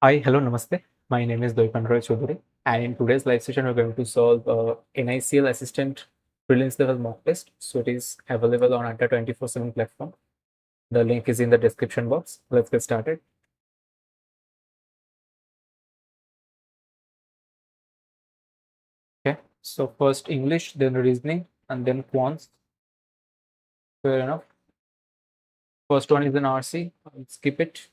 Hi, hello, namaste. My name is Doipanroy Choudhury, and in today's live session, we're going to solve NICL Assistant Prelims level mock test. So it is available on Anta 24/7 platform. The link is in the description box. Let's get started. Okay, so first English, then reasoning, and then quants. Fair enough. First one is an RC. I'll skip it.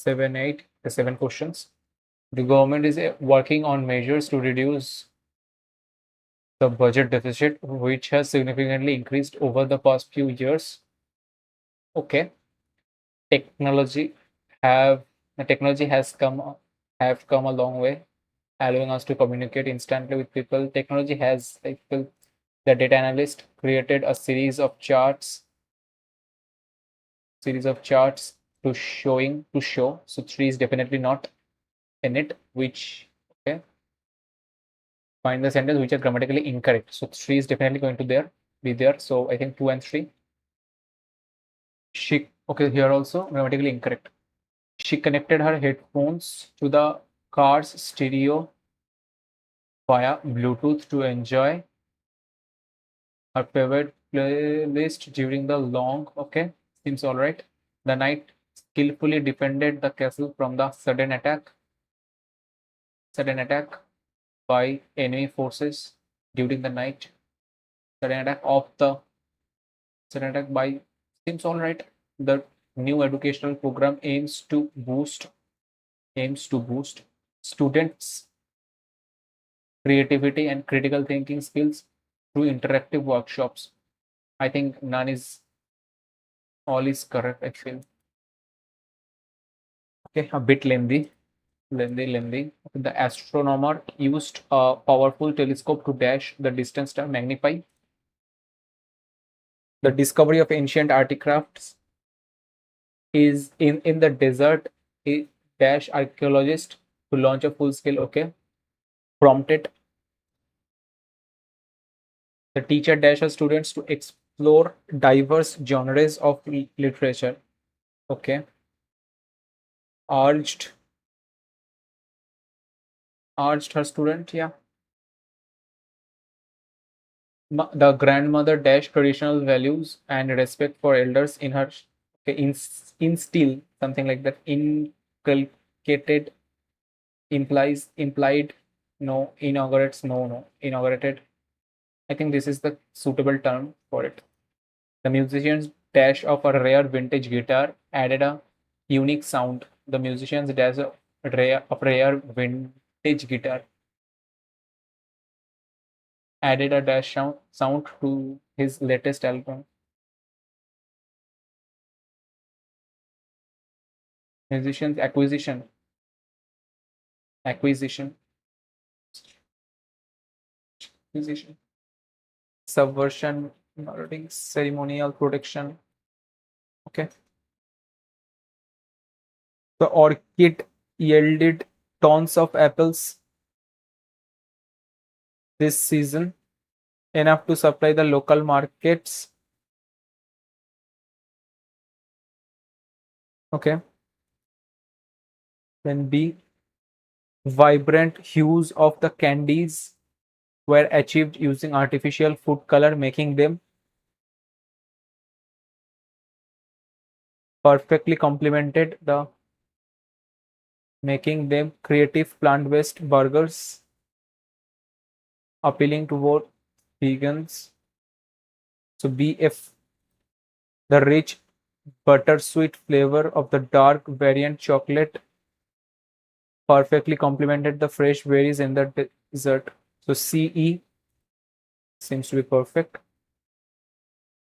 7, 8, the 7 questions. The government is working on measures to reduce the budget deficit, which has significantly increased over the past few years. Okay, technology have the technology has come a long way, allowing us to communicate instantly with people. Technology has the data analyst created a series of charts to show. So 3 is definitely not in it, which okay. Find the sentence which are grammatically incorrect. So 3 is definitely going to be there. So I think 2 and 3. Okay, here also grammatically incorrect. She connected her headphones to the car's stereo via Bluetooth to enjoy her favorite playlist during the long. Okay, seems all right. The knight skillfully defended the castle from the sudden attack by enemy forces during the night. Sudden attack of the sudden attack by seems all right. The new educational program aims to boost students' creativity and critical thinking skills through interactive workshops. I think none is all is correct, I feel. Okay, a bit lengthy. The astronomer used a powerful telescope to dash the distance to magnify the discovery of ancient artifacts is in the desert. A dash archaeologist to launch a full scale. Okay, prompted the teacher dash her students to explore diverse genres of literature. Okay, urged urged her student. Yeah, the grandmother dash traditional values and respect for elders in her. Okay, instill something like that. Inculcated implied. No, inaugurates. No, inaugurated. I think this is the suitable term for it. The musician's dash of a rare vintage guitar added a unique sound. The musician's dash of rare vintage guitar added a dash sound to his latest album. Musician's acquisition, acquisition, subversion, marketing, ceremonial protection. Okay. The orchid yielded tons of apples this season, enough to supply the local markets. Okay. Then B, vibrant hues of the candies were achieved using artificial food color, perfectly complemented the making them creative plant-based burgers appealing to both vegans. So BF, the rich buttersweet flavor of the dark variant chocolate perfectly complemented the fresh berries in the dessert. So CE seems to be perfect.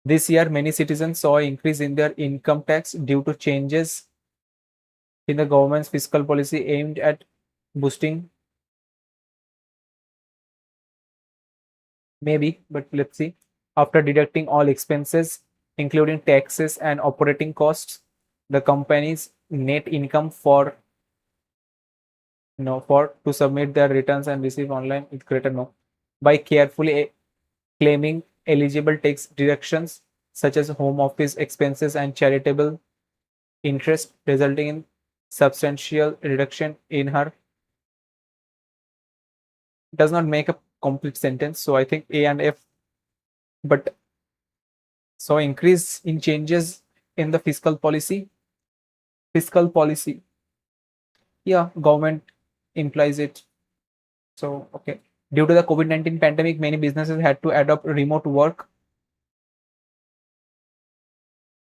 This year, many citizens saw an increase in their income tax due to changes in the government's fiscal policy aimed at boosting. Maybe, but let's see. After deducting all expenses, including taxes and operating costs, the company's net income for to submit their returns and receive online is greater no by carefully claiming eligible tax deductions such as home office expenses and charitable interest, resulting in substantial reduction in her. Does not make a complete sentence. So I think A and F. But so increase in changes in the fiscal policy. Fiscal policy. Yeah, government implies it. So okay. Due to the COVID-19 pandemic, many businesses had to adopt remote work,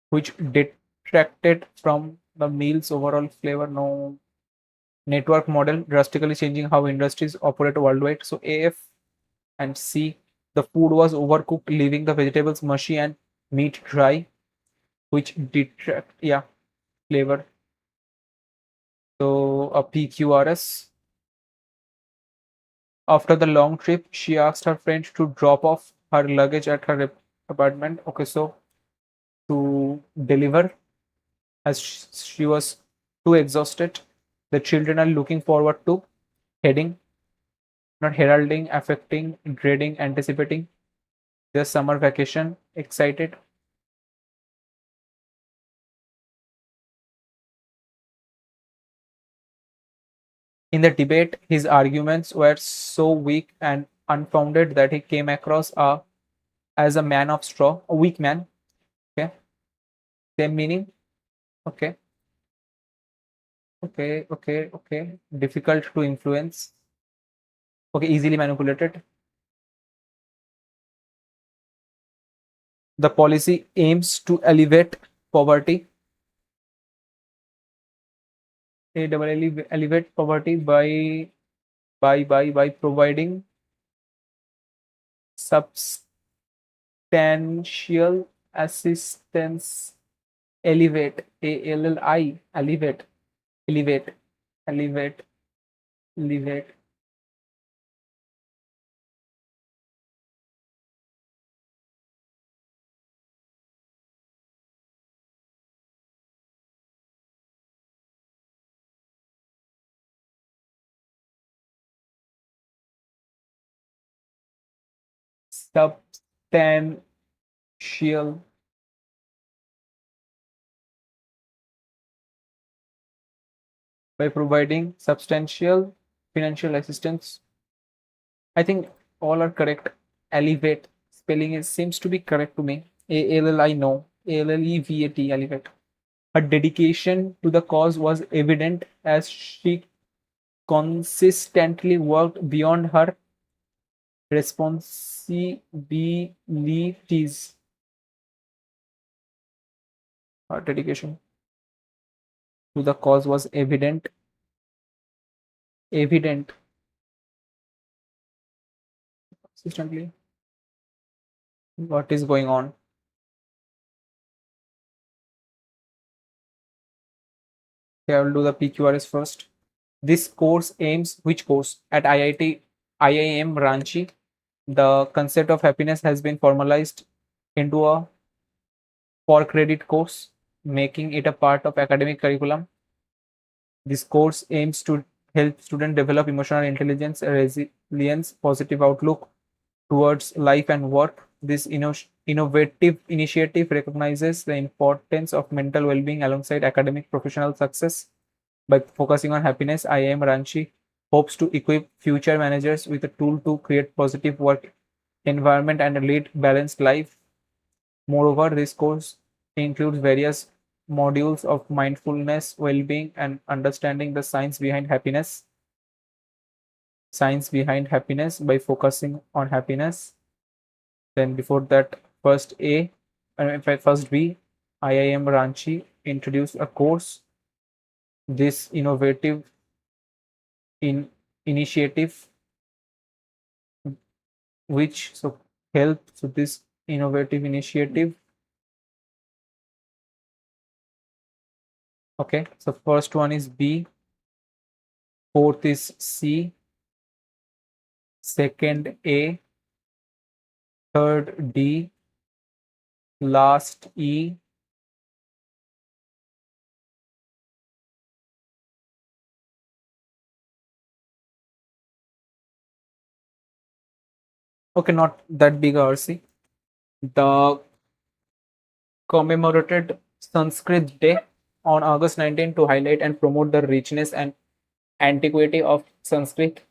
which detracted from the meal's overall flavor. No, network model drastically changing how industries operate worldwide. So AF and C, the food was overcooked, leaving the vegetables mushy and meat dry, which detract, yeah, flavor. So a PQRS. After the long trip, she asked her friend to drop off her luggage at her apartment. Okay, so to deliver, as she was too exhausted. The children are looking forward to heading, not heralding, affecting, dreading, anticipating their summer vacation, excited. In the debate, his arguments were so weak and unfounded that he came across as a man of straw, a weak man. Okay, same meaning. Okay, okay. Difficult to influence. Okay, easily manipulated. The policy aims to alleviate poverty. Elevate poverty by providing substantial assistance. Elevate, ALLI, elevate, elevate, elevate. Substantial, by providing substantial financial assistance. I think all are correct. Elevate spelling is seems to be correct to me. ALLI, no, ALLEVAT, elevate. Her dedication to the cause was evident as she consistently worked beyond her responsibilities. Her dedication to the cause was evident consistently. What is going on? Okay, I will do the PQRS first. This course aims which course? At IIT IIM Ranchi, the concept of happiness has been formalized into a for credit course, making it a part of academic curriculum. This course aims to help students develop emotional intelligence, resilience, positive outlook towards life and work. This innovative initiative recognizes the importance of mental well-being alongside academic professional success. By focusing on happiness, IIM Ranchi hopes to equip future managers with a tool to create positive work environment and lead balanced life. Moreover, this course includes various modules of mindfulness, well-being, and understanding the science behind happiness. Science behind happiness by focusing on happiness. Then before that, first A, first B, IIM Ranchi introduced a course. This in initiative, which so help so this innovative initiative. Okay, so first one is B, fourth is C, second A, third D, last E. Okay, not that big RC. The commemorated Sanskrit Day on August 19 to highlight and promote the richness and antiquity of Sanskrit.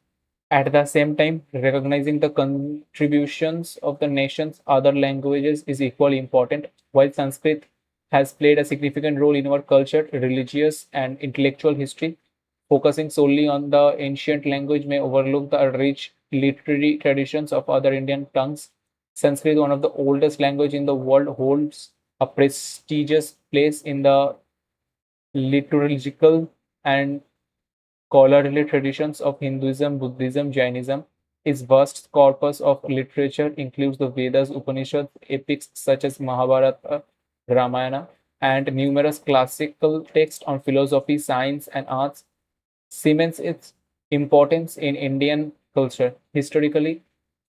At the same time, recognizing the contributions of the nation's other languages is equally important. While Sanskrit has played a significant role in our culture, religious, and intellectual history, focusing solely on the ancient language may overlook the rich literary traditions of other Indian tongues. Sanskrit, one of the oldest language in the world, holds a prestigious place in the liturgical and scholarly traditions of Hinduism, Buddhism, Jainism. Its vast corpus of literature includes the Vedas, Upanishads, epics such as Mahabharata, Ramayana, and numerous classical texts on philosophy, science, and arts, cements its importance in Indian culture. Historically,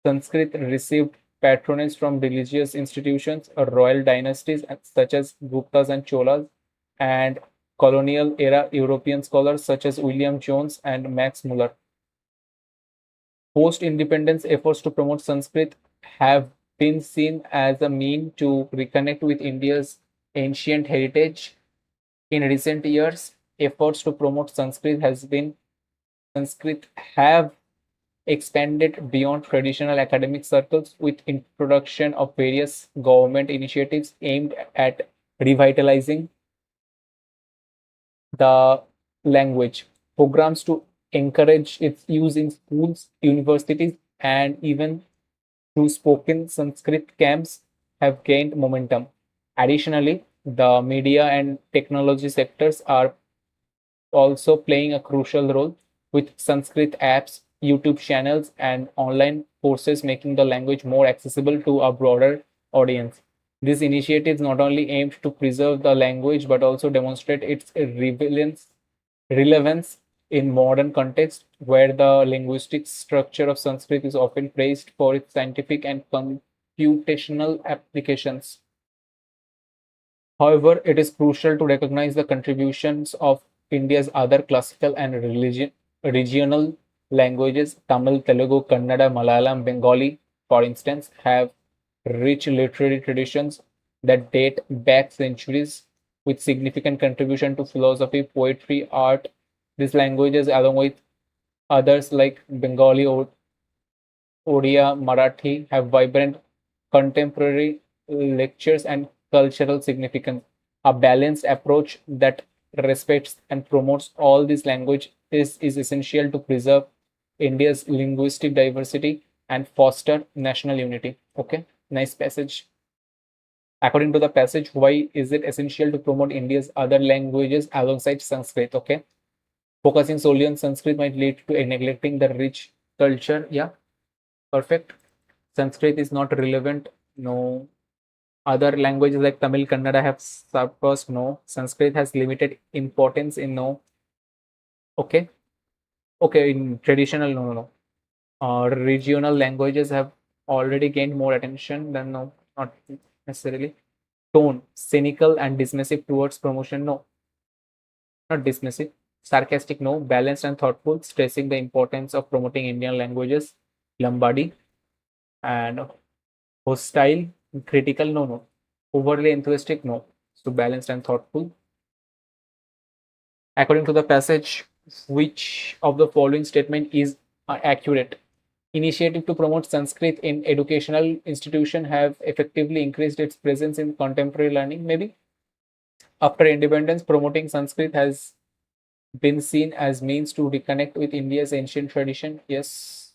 Sanskrit received patronage from religious institutions, royal dynasties such as Guptas and Cholas, and colonial era European scholars such as William Jones and Max Muller. Post independence efforts to promote Sanskrit have been seen as a mean to reconnect with India's ancient heritage. In recent years, efforts to promote Sanskrit have expanded beyond traditional academic circles with introduction of various government initiatives aimed at revitalizing the language. Programs to encourage its use in schools, universities, and even through spoken Sanskrit camps have gained momentum. Additionally, the media and technology sectors are also playing a crucial role with Sanskrit apps, YouTube channels, and online courses making the language more accessible to a broader audience. These initiatives not only aimed to preserve the language but also demonstrate its relevance in modern context, where the linguistic structure of Sanskrit is often praised for its scientific and computational applications. However, it is crucial to recognize the contributions of India's other classical and regional languages. Tamil, Telugu, Kannada, Malayalam, Bengali, for instance, have rich literary traditions that date back centuries with significant contribution to philosophy, poetry, art. These languages, along with others like Bengali or Odia, Marathi, have vibrant contemporary lectures and cultural significance. A balanced approach that respects and promotes all these languages is essential to preserve India's linguistic diversity and foster national unity. Okay, nice passage. According to the passage, why is it essential to promote India's other languages alongside Sanskrit? Okay, focusing solely on Sanskrit might lead to neglecting the rich culture. Yeah, perfect. Sanskrit is not relevant. No. Other languages like Tamil, Kannada have surpassed. No. Sanskrit has limited importance in no. Okay. Okay. In traditional, no, no, no. Regional languages have already gained more attention than no, not necessarily. Tone, cynical and dismissive towards promotion. No, not dismissive. Sarcastic. No. Balanced and thoughtful, stressing the importance of promoting Indian languages. Lombardy and hostile, critical, no, no. Overly enthusiastic, no. So balanced and thoughtful. According to the passage, which of the following statement is accurate? Initiative to promote Sanskrit in educational institution have effectively increased its presence in contemporary learning. Maybe after independence, promoting Sanskrit has been seen as means to reconnect with India's ancient tradition. Yes.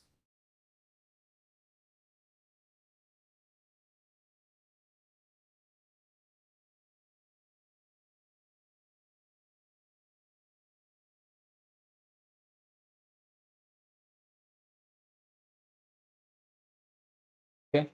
Okay.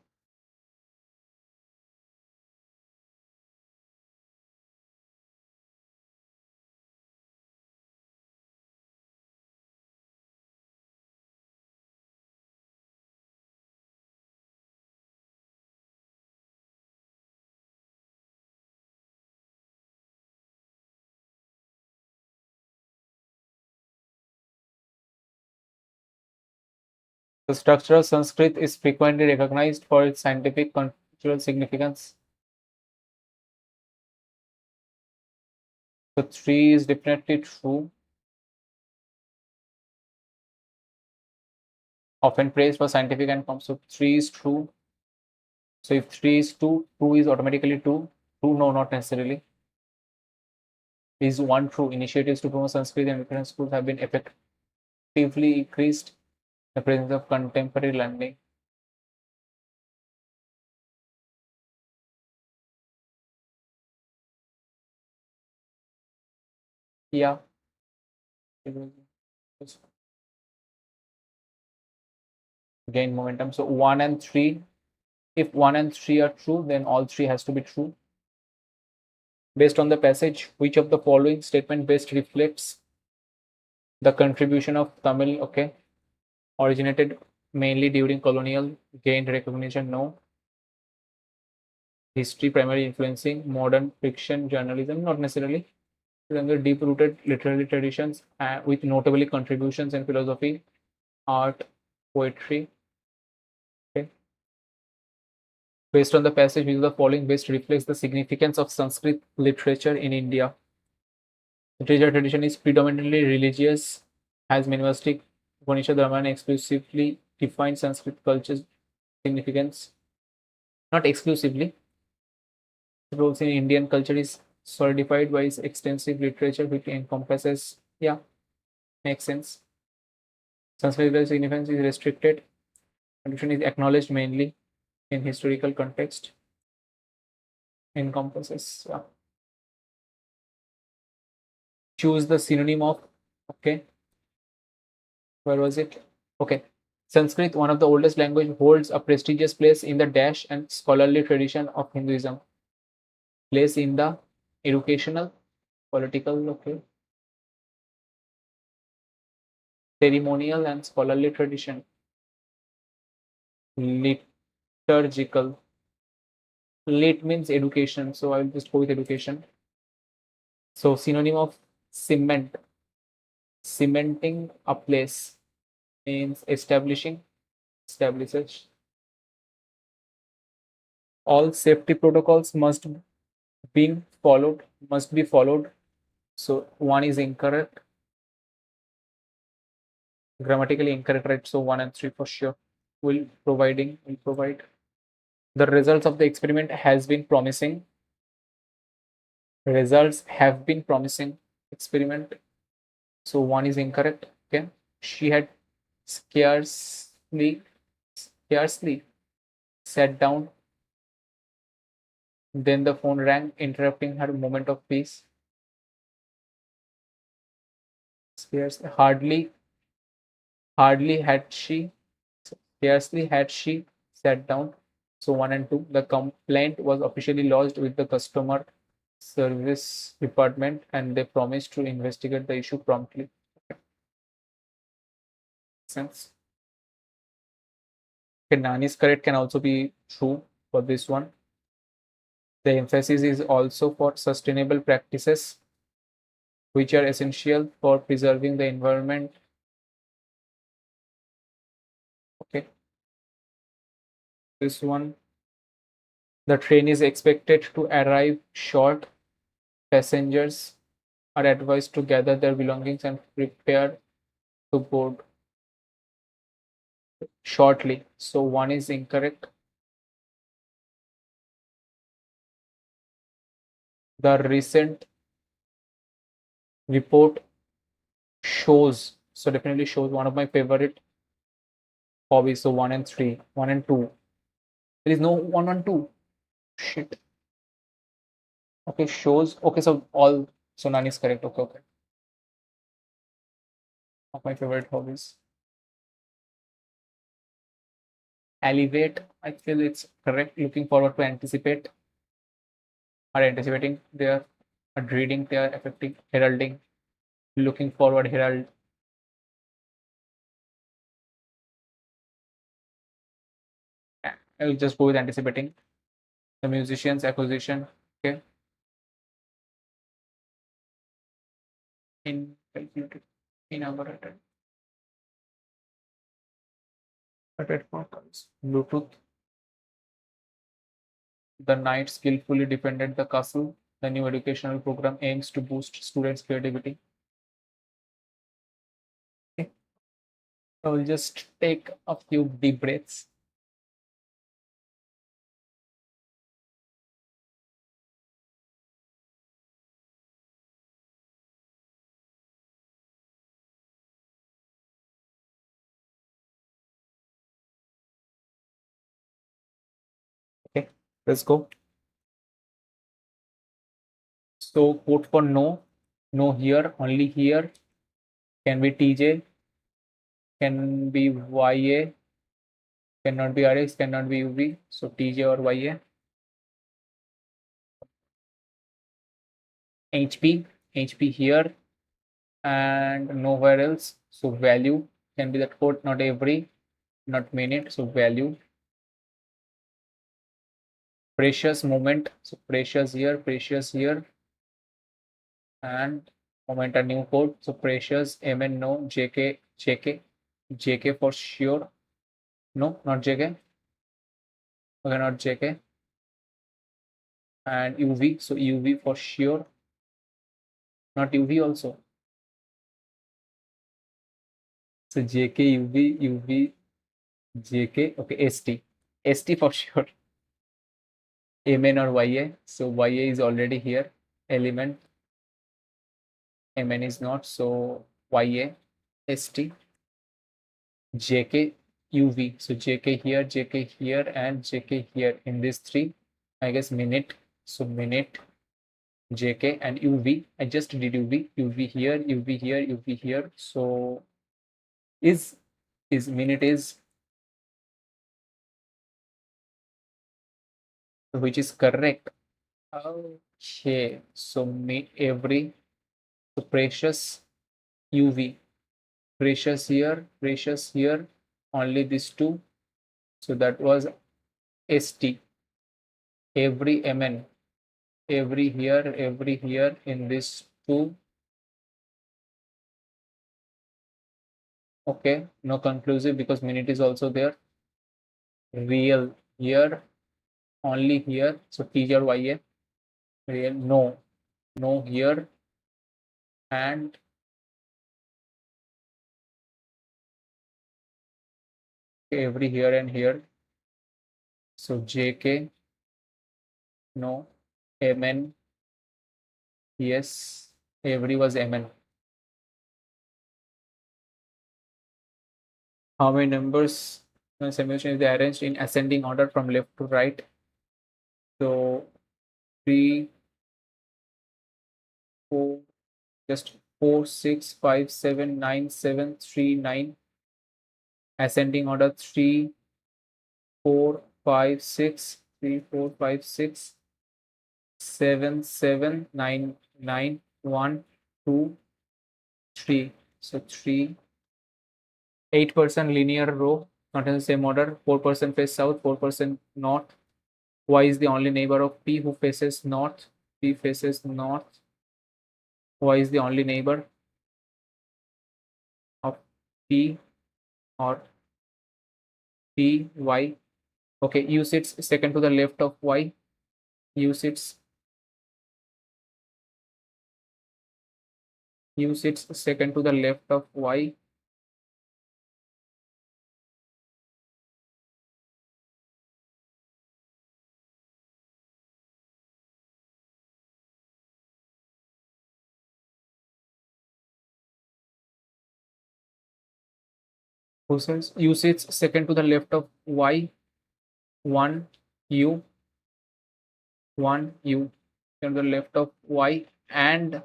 The structure of Sanskrit is frequently recognized for its scientific cultural significance. So 3 is definitely true. Often praised for scientific and form. So 3 is true. So if 3 is 2, 2 is automatically 2. 2, no, not necessarily. Is 1 true? Initiatives to promote Sanskrit and different schools have been effectively increased the presence of contemporary learning. Yeah. Gain momentum. So 1 and 3. If 1 and 3 are true, then all 3 has to be true. Based on the passage, which of the following statement best reflects the contribution of Tamil? Okay. Originated mainly during colonial, gained recognition? No. History primarily influencing modern fiction journalism? Not necessarily. Under deep-rooted literary traditions with notably contributions in philosophy, art, poetry. Okay. Based on the passage, which of the following best reflects the significance of Sanskrit literature in India? Literature tradition is predominantly religious, has minimalistic Upanishad Ramayana exclusively defined Sanskrit culture's significance. Not exclusively. Roles in Indian culture is solidified by its extensive literature which encompasses, yeah, makes sense. Sanskrit significance is restricted. Tradition is acknowledged mainly in historical context. Encompasses, yeah. Choose the synonym of, okay, where was it? Okay. Sanskrit, one of the oldest language, holds a prestigious place in the dash and scholarly tradition of Hinduism. Place in the educational, political, okay, ceremonial and scholarly tradition. Liturgical. Lit means education, so I'll just go with education. So synonym of cement. Cementing a place means establishing, establishes. All safety protocols must be followed. So one is incorrect, grammatically incorrect, right? So 1 and 3 for sure. Will provide. The results of the experiment has been promising. Results have been promising. Experiment. So 1 is incorrect. Okay. She had scarcely sat down. Then the phone rang, interrupting her moment of peace. Scarcely, scarcely had she sat down. So 1 and 2. The complaint was officially lodged with the customer service department and they promised to investigate the issue promptly. Sense. Okay, Nani is correct can also be true for this one. The emphasis is also for sustainable practices which are essential for preserving the environment. Okay, this one. The train is expected to arrive short. Passengers are advised to gather their belongings and prepare to board shortly. So 1 is incorrect. The recent report shows, so definitely shows, one of my favorite hobbies. So 1 and 3, 1 and 2. There is no 1 and 2. Shit. Okay, shows. Okay, so all, so none is correct. Okay, okay. Of my favorite hobbies. Elevate. I feel it's correct. Looking forward to anticipate. Are anticipating. They are reading. They are affecting. Heralding. Looking forward. Herald. I will just go with anticipating. The musician's acquisition. Okay. Incalculated. Inaugurated. Bluetooth. The knight skillfully defended the castle. The new educational program aims to boost students' creativity. Okay. I will just take a few deep breaths. Okay, let's go. So vote for no. No here, only here. Can be TJ, can be YA, cannot be RX, cannot be UV. So TJ or YA. HP, HP here and nowhere else. So value can be that code, not every, not minute. So value. Precious moment. So precious here, and moment a new code. So precious MN no, JK for sure. No, not JK. Okay, not JK. And UV. So UV for sure. Not UV also. So JK, UV, JK. Okay, ST. ST for sure. MN or YA. So YA is already here. Element. MN is not. So YA, ST, JK, UV. So JK here, and JK here in these three. I guess minute. So minute, JK, and UV. I just did UV. UV here, UV here, UV here. So is minute is, which is correct. Okay. So every, so precious, UV. Precious here, only these two. So that was ST. Every MN, every here in this two. Okay, no conclusive because minute is also there. Real here, only here. So TJ or YA. Real, no here, and every here and here. So JK, no. MN, yes. Every was MN. How many numbers simulation is arranged in ascending order from left to right? So 3, 4, just 4, 6, 5, 7, 9, 7, 3, 9. Ascending order 3, 4, 5, 6, 3, 4, 5, 6, 7, 7, 9, 9, 1, 2, 3. So 3, 8% linear row, not in the same order. 4% face south, 4% north. Y is the only neighbor of P who faces north. P faces north. Y is the only neighbor of P or P, Y. Okay, U sits second to the left of Y. U sits second to the left of Y. Who sits? U sits second to the left of Y. 1 U, 1 U, second to the left of Y, and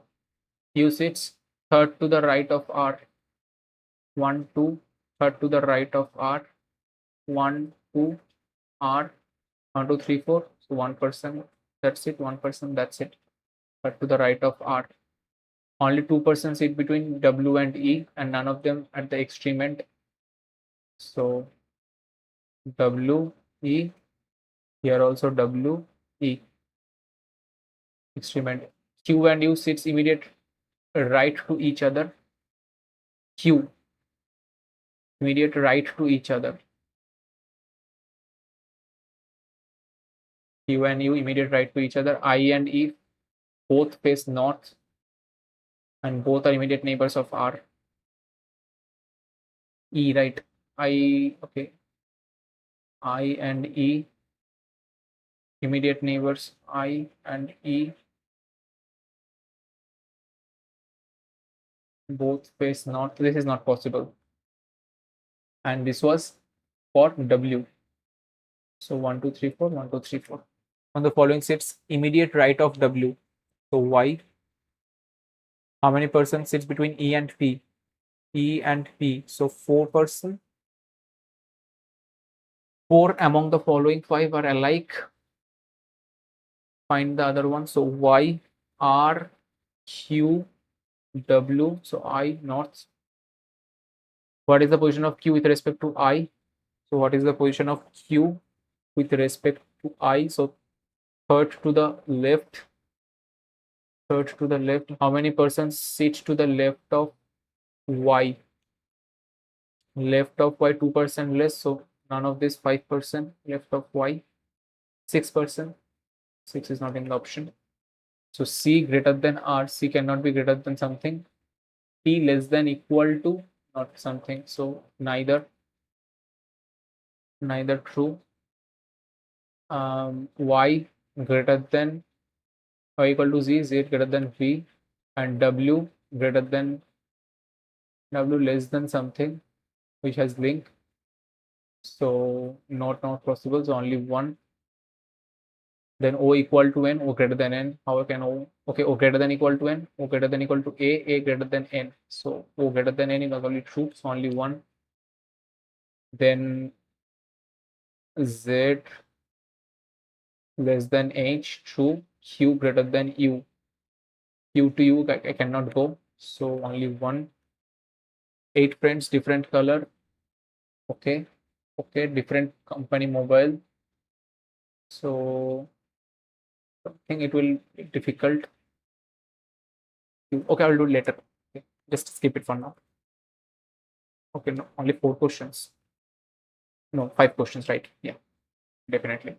U sits third to the right of R. 1 2, third to the right of R. 1 2 R. 1 2 3 4. So 1%. That's it. 1%. That's it. Third to the right of R. Only 2% sit between W and E, and none of them at the extreme end. So W, E, here also W, E, extreme end. Q and U sits immediate right to each other. Q, immediate right to each other. Q and U immediate right to each other. I and E both face north, and both are immediate neighbors of R. E, right? Okay. I and E, immediate neighbors I and E, both face north. This is not possible. And this was for W. So 1, 2, 3, 4, 1, 2, 3, 4. On the following sits immediate right of W. So Y, how many persons sits between E and P? E and P. So 4 persons. 4 among the following 5 are alike. Find the other one. So Y, R, Q, W. So I north. What is the position of Q with respect to I? So what is the position of Q with respect to I? So third to the left. Third to the left. How many persons sit to the left of Y? Left of Y 2% less. So none of this 5%. Left of Y 6%. 6 is not in the option. So C greater than R. C cannot be greater than something. T less than equal to not something. So neither true. Y greater than Y equal to Z. Z greater than V. And W greater than W less than something which has link. So not possible. So only one. Then O equal to N, O greater than N. How can O? Okay, O greater than equal to N, O greater than equal to A greater than N. So O greater than N is not only true, so only one. Then Z less than H, true. Q greater than U. Q to U, I cannot go. So only one. 8 friends, different color. Okay. Okay, different company mobile. So I think it will be difficult. Okay, I will do it later. Okay. Just skip it for now. Okay, no, only 4 questions. No, 5 questions, right? Yeah, definitely.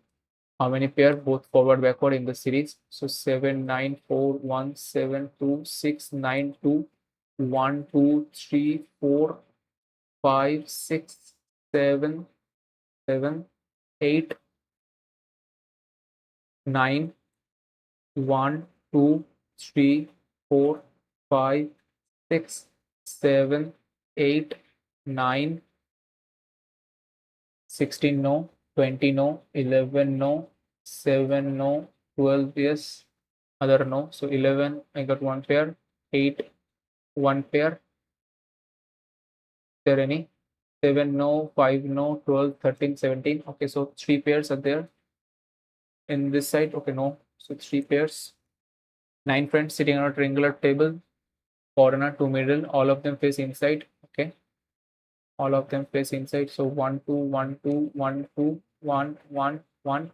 How many pair both forward backward in the series? So 7 9 4 1 7 2 6 9 2 1 2 3 4 5 6 7 7 8 9 1 2 3 4 5 6 7 8 9 16 no, 20 no, 11 no, 7 no, 12 yes, other no. So 11 I got one pair, 8 one pair. Is there any? 7 no, 5 no, 12, 13, 17. Okay, so 3 pairs are there in this side. Okay, no. So 3 pairs. 9 friends sitting on a triangular table, corner to middle, all of them face inside. Okay, all of them face inside. So 1 2 1 2 1 2 1 1 1.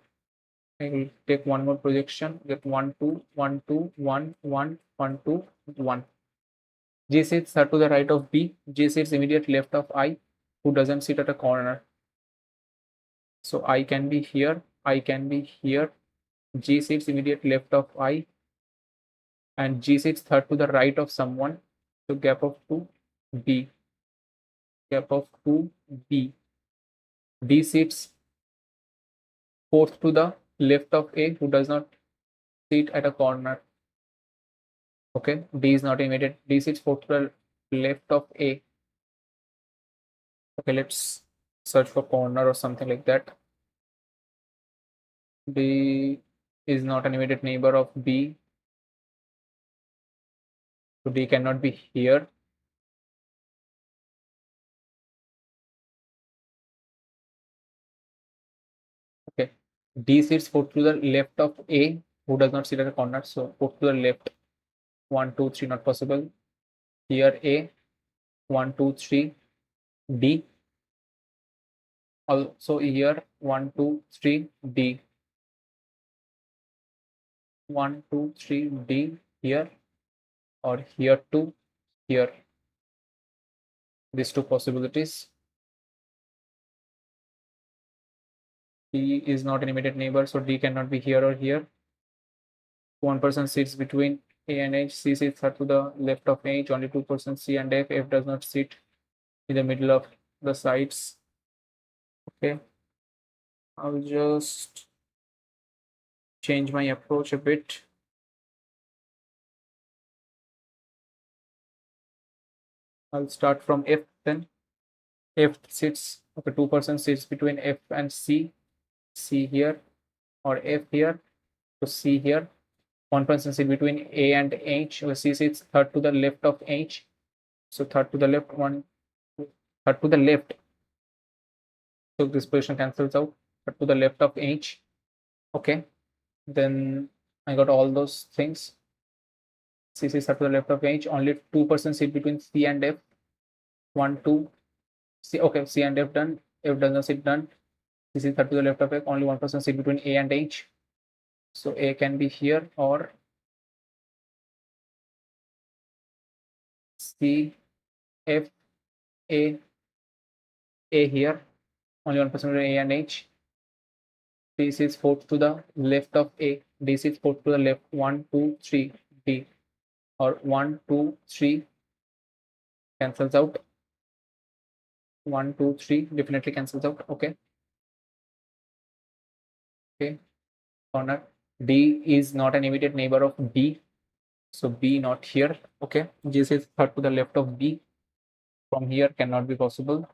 I will take one more projection, get 1 2 1 2 1 1 1 2 1. G sits are to the right of B. G sits immediate left of I, who doesn't sit at a corner. So I can be here, I can be here. G sits immediate left of I, and G sits third to the right of someone. So gap of 2 B. Gap of 2 B. D sits fourth to the left of A, who does not sit at a corner. Okay, D is not immediate. D sits fourth to the left of A. Okay, let's search for corner or something like that. D is not an immediate neighbor of B. So D cannot be here. Okay, D sits fourth to the left of A, who does not sit at a corner. So fourth to the left. 1 2 3 not possible. Here A, 1 2 3 D. Also here 1 2 3 D. 1 2 3 D here, or here 2 here. These two possibilities. D is not an immediate neighbor, so D cannot be here or here. one person sits between A and H, C sits to the left of H, only 2% C and F. F does not sit in the middle of the sides. Okay, I'll just change my approach a bit. I'll start from F then. F sits, okay, 2% sits between F and C, C here, or F here, so C here. One person sits between A and H, so C sits third to the left of H, so third to the left, third to the left. So this position cancels out, third to the left of H. Okay, then I got all those things. C sits third to the left of H, only 2% sit between C and F. 1, 2, C, okay, C and F done. F does not sit done. This is third to the left of F. Only one person sit between A and H. So A can be here, or C, F, A here. Only one person between A and H. This is fourth to the left of A. This is fourth to the left. 1, 2, 3, D. Or 1, 2, 3 cancels out. 1, 2, 3 definitely cancels out. Okay. Okay. Corner. D is not an immediate neighbor of B. So B not here. Okay. This is third to the left of B. From here cannot be possible.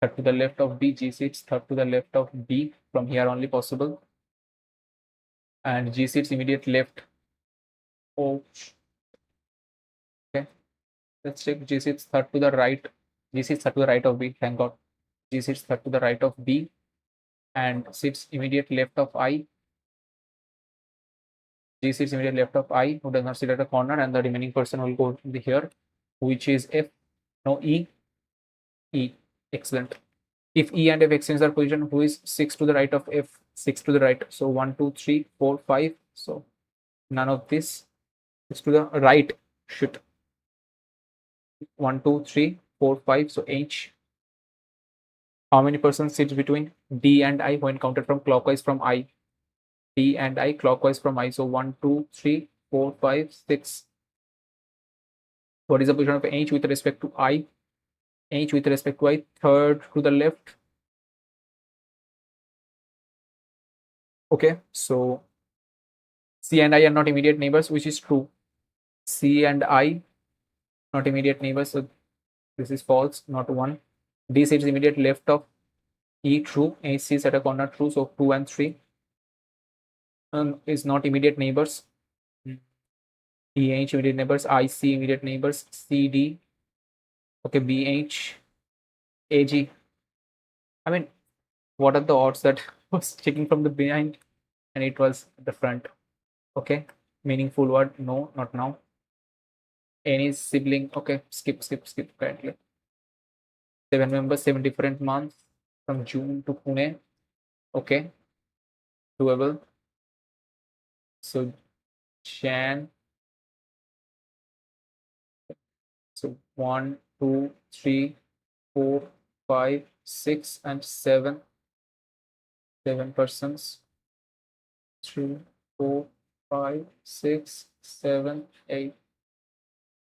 Third to the left of B, G sits third to the left of B, from here only possible. And G sits immediate left. Oh, okay. Let's check. G sits third to the right. G sits third to the right of B. Thank God. G sits third to the right of B and sits immediate left of I. G sits immediate left of I, who does not sit at a corner, and the remaining person will go here, which is F. No, E. E. Excellent. If E and F exchange their position, who is 6 to the right of F? 6 to the right. So 1, 2, 3, 4, 5. So none of this. 6 to the right. Should 1, 2, 3, 4, 5. So H. How many persons sits between D and I when counted from clockwise from I? D and I clockwise from I. So 1, 2, 3, 4, 5, 6. What is the position of H with respect to I? H with respect to I, third to the left. Okay, so C and I are not immediate neighbors, which is true. C and I not immediate neighbors, so this is false, not 1. D sits immediate left of E, true. H sits at a corner, true. So 2 and 3 is not immediate neighbors. E, H immediate neighbors. I, C immediate neighbors. C, D. Okay, B, H, A, G. I mean, what are the odds that was checking from the behind and it was at the front? Okay, meaningful word. No, not now. Any sibling. Okay, skip currently. 7 members, 7 different months from June to Pune. Okay, doable. So Jan. So 1, 2, 3, 4, 5, 6, and 7. 7 persons. 3, 4, 5, 6, 7, 8,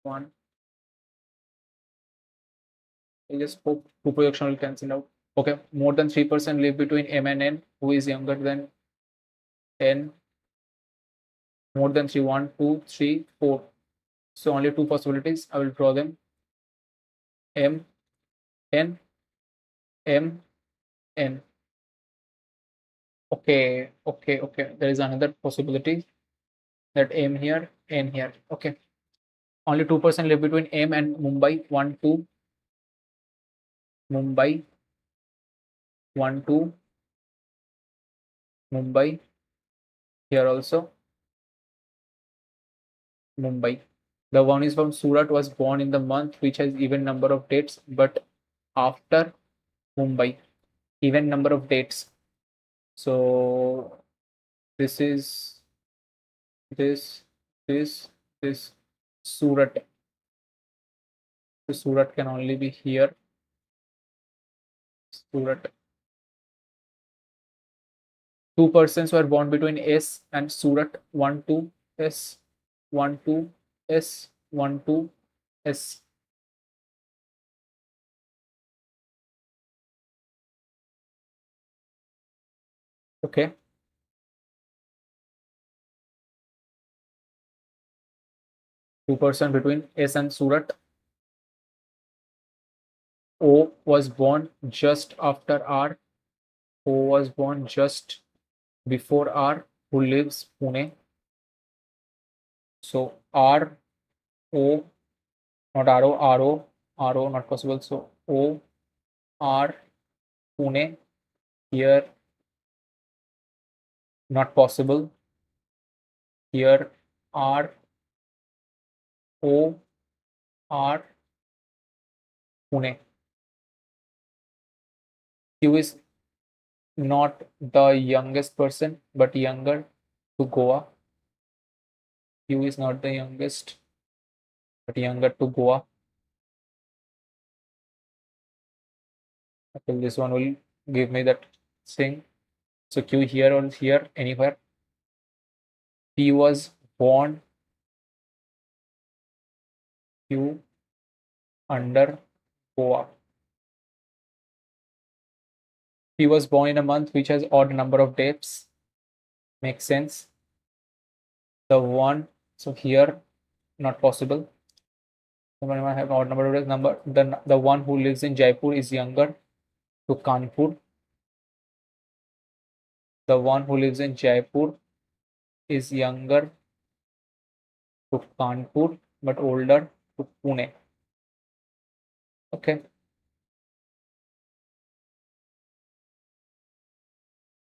1. I just hope two projection will cancel out. Okay, more than 3% live between M and N. Who is younger than N? More than 3, 1, 2, 3, 4. So only 2 possibilities. I will draw them. M, N, M, N. Okay. There is another possibility that M here, N here. Okay. Only 2% live between M and Mumbai. 1, 2. Mumbai. 1, 2. Mumbai. Here also. Mumbai. The one is from Surat, was born in the month which has even number of dates, but after Mumbai. Even number of dates. So this is this, Surat. The Surat can only be here. Surat. 2 persons were born between S and Surat. 1, 2. S 12 S 12 S. Okay. 2% between S and Surat. O was born just after R. O was born just before R, who lives Pune. So R O, not R O, R O, R O, not possible. So O R Pune here, not possible. Here R O R Pune. Q is not the youngest person, but younger to Goa. Q is not the youngest, but younger to Goa. Okay, this one will give me that thing. So Q here or here, anywhere. P was born Q under Goa. He was born in a month which has odd number of dates. Makes sense. The one, so here, not possible. When I have odd number of dates, the one who lives in Jaipur is younger to Kanpur. The one who lives in Jaipur is younger to Kanpur, but older to Pune. Okay.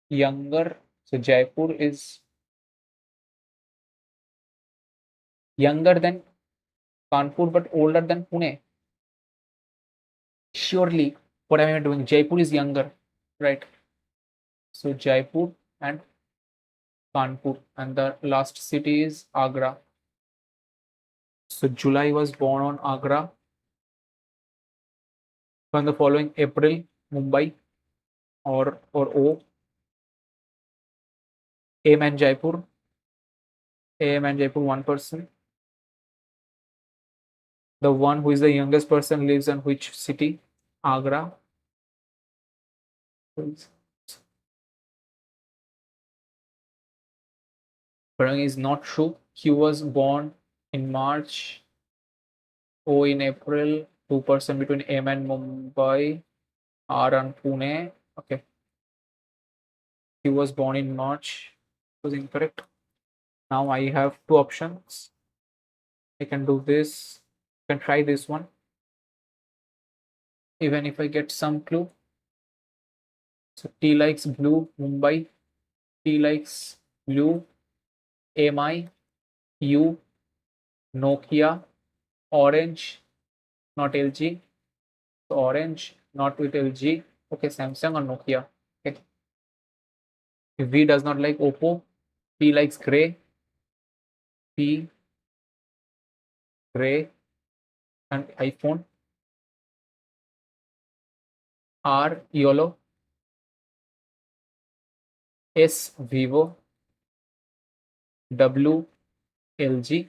Younger, so Jaipur is younger than Kanpur, but older than Pune. Surely, what am I doing? Jaipur is younger, right? So Jaipur and Kanpur, and the last city is Agra. So July was born on Agra. From the following April, Mumbai or O. AM and Jaipur. AM and Jaipur, one person. The one who is the youngest person lives in which city? Agra. Parang is not true. Q was born in March. O in April. 2% between M and Mumbai. R and Pune. Okay. Q was born in March. It was incorrect. Now I have two options. I can do this. I can try this one. Even if I get some clue. So T likes blue, Mumbai. T likes blue, MI, U, Nokia, orange, not LG. So orange, not with LG. Okay, Samsung or Nokia. Okay. If V does not like Oppo, P likes gray, P, gray, and iPhone. R, YOLO, S, Vivo, W, LG.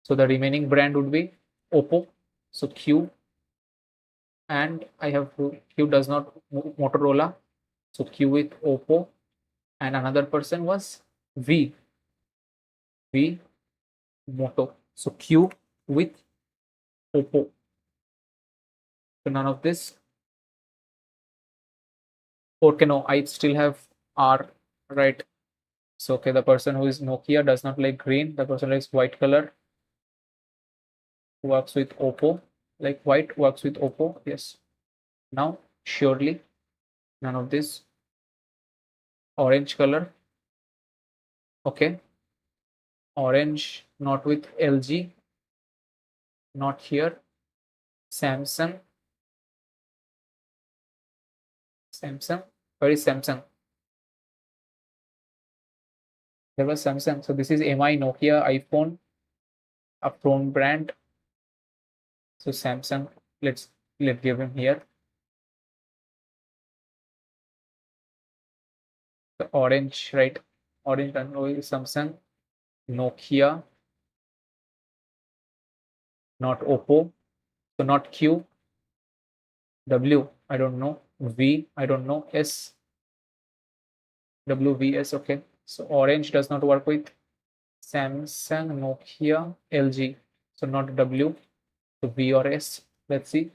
So the remaining brand would be Oppo. So Q, and I have Q does not Motorola. So Q with Oppo, and another person was V, Moto. So Q with Oppo. So none of this. Okay, no, I still have R, right? So okay, the person who is Nokia does not like green. The person likes white color. Works with Oppo. Like white works with Oppo. Yes. Now surely none of this. Orange color. Okay. Orange not with LG. Not here. Samsung. Samsung. Where is Samsung? There was Samsung. So this is MI, Nokia, iPhone, a phone brand. So Samsung. Let's give him here. The orange, right? Orange and Samsung. Nokia, not Oppo. So not Q. W, I don't know. V, I don't know. S, WVS, okay. So Orange does not work with Samsung, Nokia, LG. So not W. So V or S. Let's see.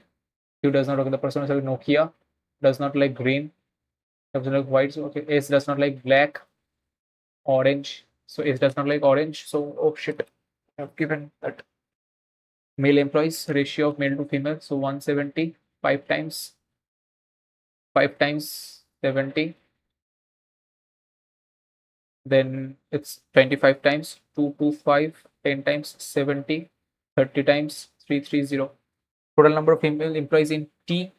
Q does not work with the person like Nokia. Does not like green. Does not like white. So okay. S does not like black. Orange. So S does not like orange. So oh shit. I've given that male employees ratio of male to female. So 170, 5 times 70. Then it's 25 times 225, 10 times 70, 30 times 330. Total number of female employees in T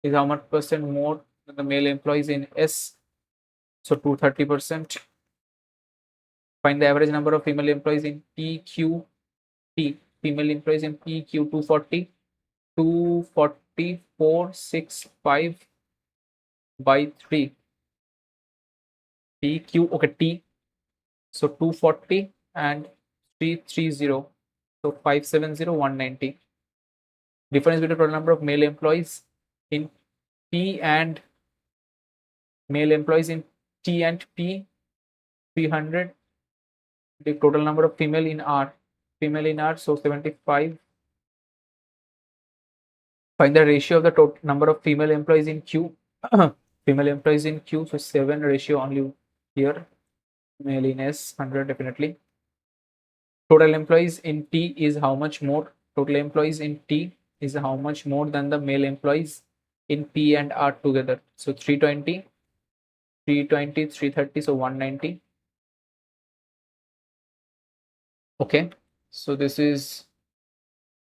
is how much percent more than the male employees in S? So 230%. Find the average number of female employees in PQT. Female employees in PQ 240, 24465 by 3. PQ, okay, T. So 240 and 330. So 570, 190. Difference between total number of male employees in P and male employees in T and P, 300. The total number of female in R. Female in R, so 75. Find the ratio of the total number of female employees in Q. Female employees in Q, so 7 ratio only here. Male in S, 100 definitely. Total employees in T is how much more? Total employees in T is how much more than the male employees in P and R together? So 320, 320, 330, so 190. Okay, so this is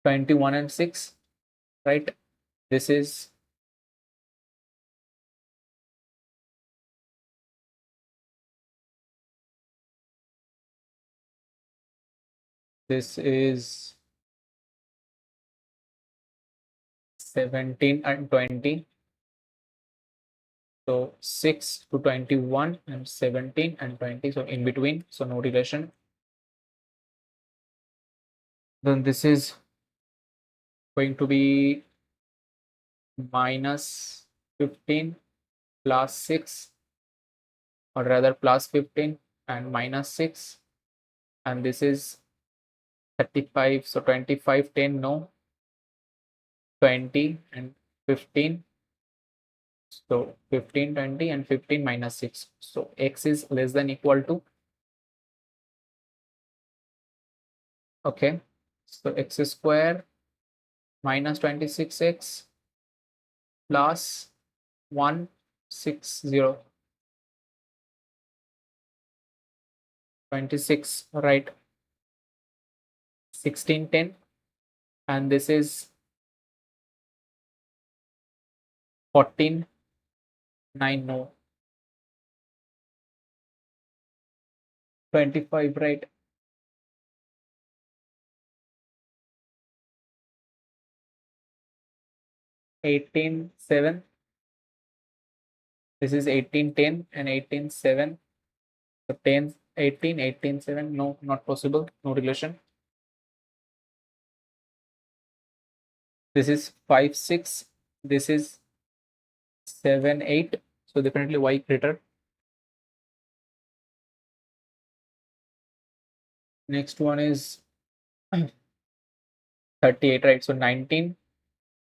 21 and 6, right? This is this is 17 and 20. So 6 to 21 and 17 and 20. So in between, so no relation. Then this is going to be minus 15 plus 6, or rather plus 15 and minus 6. And this is 35. So 25, 10, no. 20 and 15. So 15, 20 and 15 minus 6. So x is less than equal to, okay, so x square minus 26x plus 160. 26, right? 1610, and this is 14 9, no. 25, right? 18 7. This is 1810 and 18 7. So 10 18 18 7, no, not possible, no relation. This is 5 6. This is 7 8. So definitely y greater. Next one is 38, right? So 19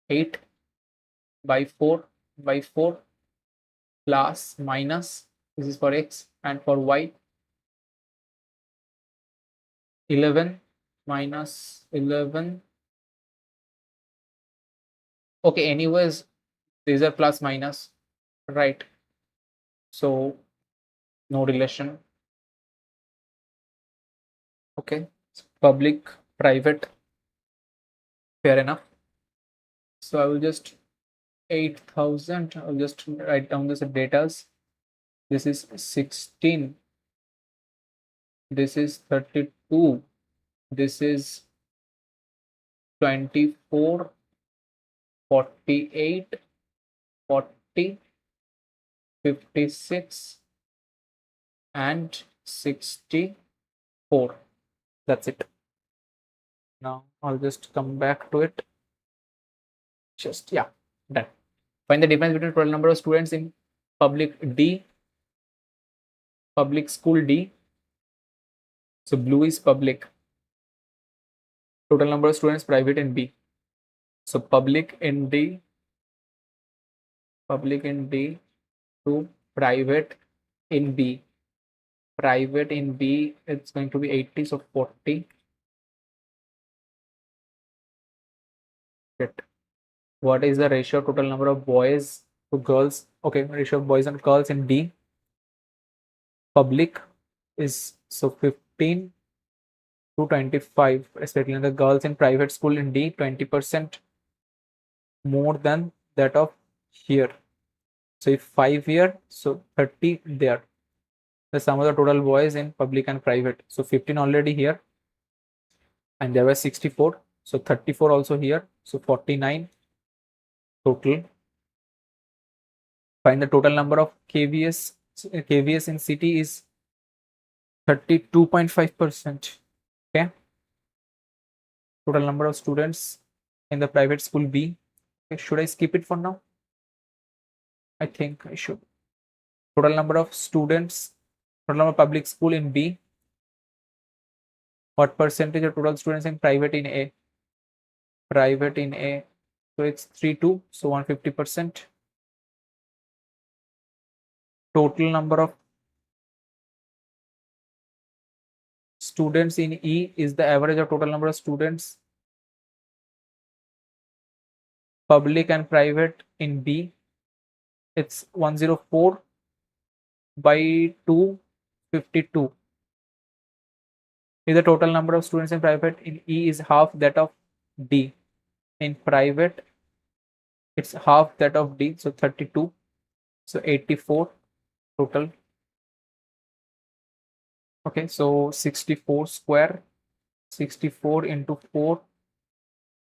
8 by 4 by 4 plus minus, this is for x, and for y 11 minus 11. Okay, anyways, these are plus minus, right? So no relation. Okay, public, private, fair enough. So I will just 8,000. I'll just write down this datas. This is 16. This is 32. This is 24, 48, 40, 56, and 60, 4. That's it. Now I'll just come back to it. Just, yeah, done. Find the difference between total number of students in public D, public school D. So blue is public. Total number of students private in B. So public in D to private in B. Private in B, it's going to be 80, so 40. What is the ratio of total number of boys to girls? Okay, ratio of boys and girls in D. Public is so 15 to 25, especially in the girls in private school in D, 20% more than that of here. So if 5 here, so 30 there. The sum of the total boys in public and private. So 15 already here, and there were 64. So 34 also here. So 49 total. Find the total number of KVS. KVS in city is 32.5%. Okay. Total number of students in the private school B. Okay, should I skip it for now? I think I should. Total number of students, total number of public school in B. What percentage of total students in private in A? Private in A. So it's 32, so 150%. Total number of students in E is the average of total number of students public and private in B. It's 104 by 252. If the total number of students in private in E is half that of D, in private it's half that of D, so 32, so 84 total. Okay, so 64 square, 64 into 4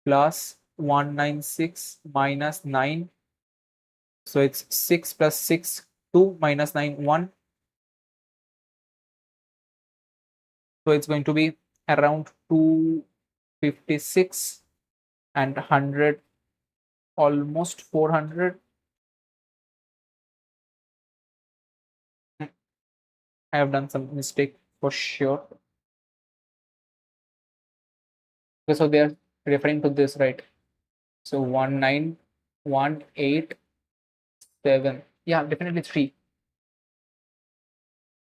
plus 196 minus 9. So it's 6 plus 6, 2 minus 9, 1. So it's going to be around 256 and 100, almost 400. I have done some mistake for sure. Okay, so they are referring to this, right? So 19187. Yeah, definitely 3.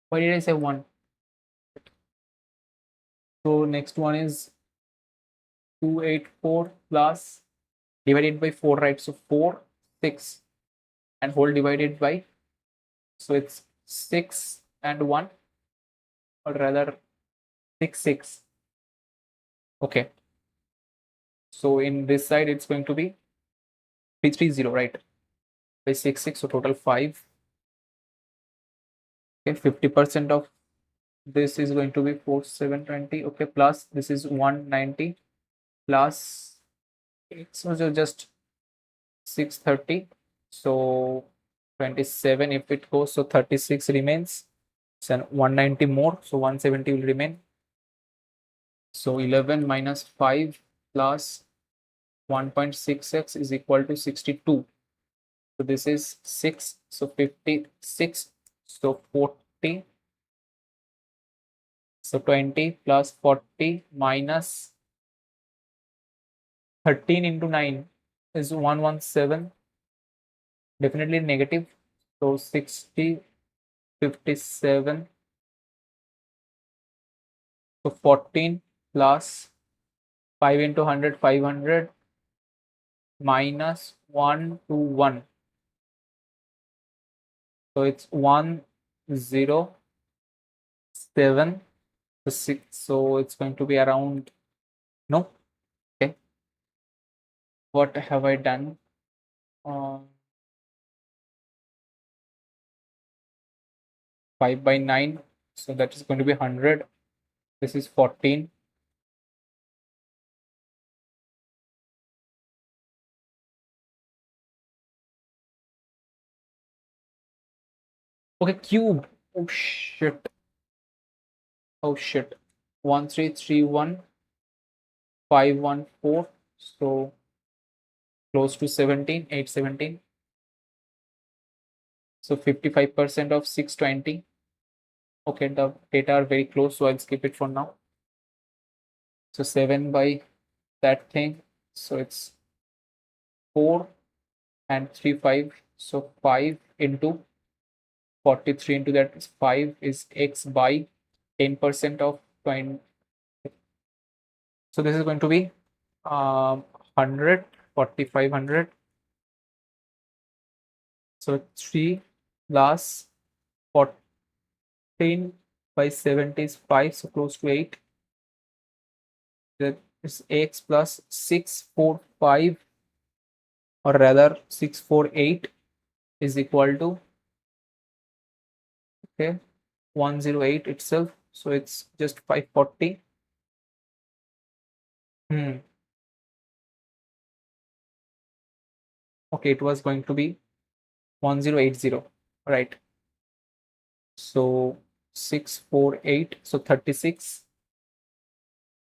Why did I say 1? So next one is 284 plus divided by 4, right? So 4, 6 and whole divided by, so it's 6 and 1, or rather 6, 6. Okay. So in this side, it's going to be 330, right? By 6, 6, so total 5. Okay, 50% of this is going to be 4720. Okay, plus this is 190 plus 8, so just 630. So 27 if it goes, so 36 remains. So 190 more, so 170 will remain. So 11 minus 5 plus 1.6x is equal to 62. So this is 6, so 56, so 40. So 20 plus 40 minus 13 into 9 is 117. Definitely negative. So 60, 57. So 14 plus 5 into 100, 500 minus 1 to 1. So it's 107. So 6. So it's going to be around, no. Okay. What have I done? 5 by 9. So that is going to be 100. This is 14. Okay, cube. Oh shit. Oh shit. 1331 514, so close to 17, 817. So 55% of 620. Okay, the data are very close, so I'll skip it for now. So 7 by that thing, so it's 4 and 3 5, so 5 into 43 into that is 5 is x by 10% of 20. So this is going to be 100, 4500. So 3 plus 14 by 70 is 5, so close to 8. That is x plus 645, or rather 648, is equal to, okay, 108 itself. So it's just 540. Okay, it was going to be 1080, right? So 648, so 36,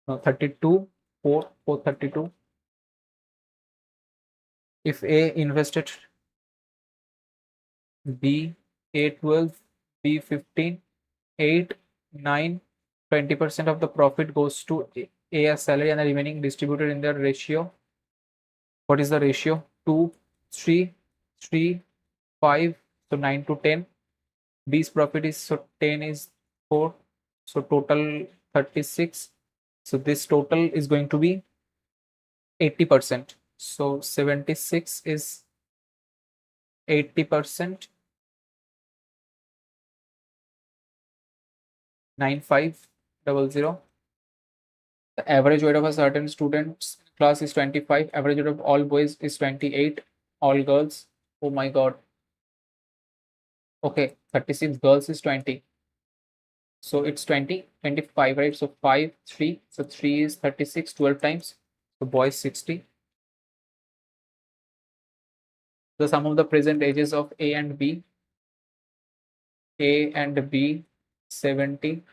no, 32, 432. If A invested, B A12, B15, 8, 9, 20% of the profit goes to A as salary and the remaining distributed in their ratio. What is the ratio? 2, 3, 3, 5, so 9 to 10. B's profit is, so 10 is 4, so total 36. So this total is going to be 80%. So 76 is 80%. 9500. The average weight of a certain student's class is 25. Average weight of all boys is 28. All girls. Oh my god. Okay, 36 girls is 20. So it's 20, 25, right? So 5, 3. So 3 is 36, 12 times. So boys 60. The sum of the present ages of A and B. A and B 70.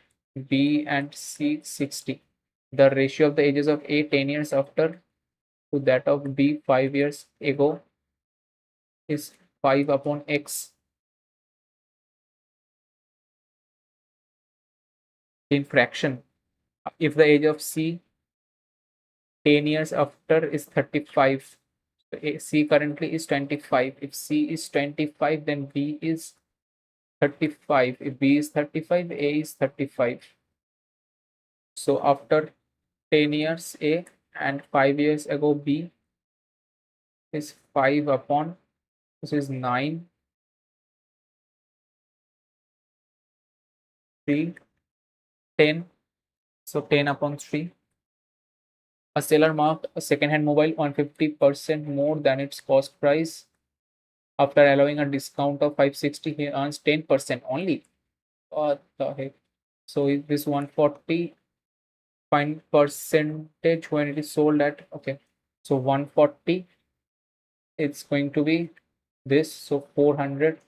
B and C 60. The ratio of the ages of A 10 years after to that of B 5 years ago is 5 upon X. In fraction. If the age of C 10 years after is 35, C currently is 25. If C is 25, then B is 35. If B is 35, A is 35. So after 10 years A and 5 years ago B is 5 upon, this is 9, 3, 10. So 10 upon 3. A seller marked a second-hand mobile on 50% more than its cost price. After allowing a discount of 560, he earns 10% only. What the heck? So is this 140, find percentage when it is sold at, okay. So 140, it's going to be this, so 400.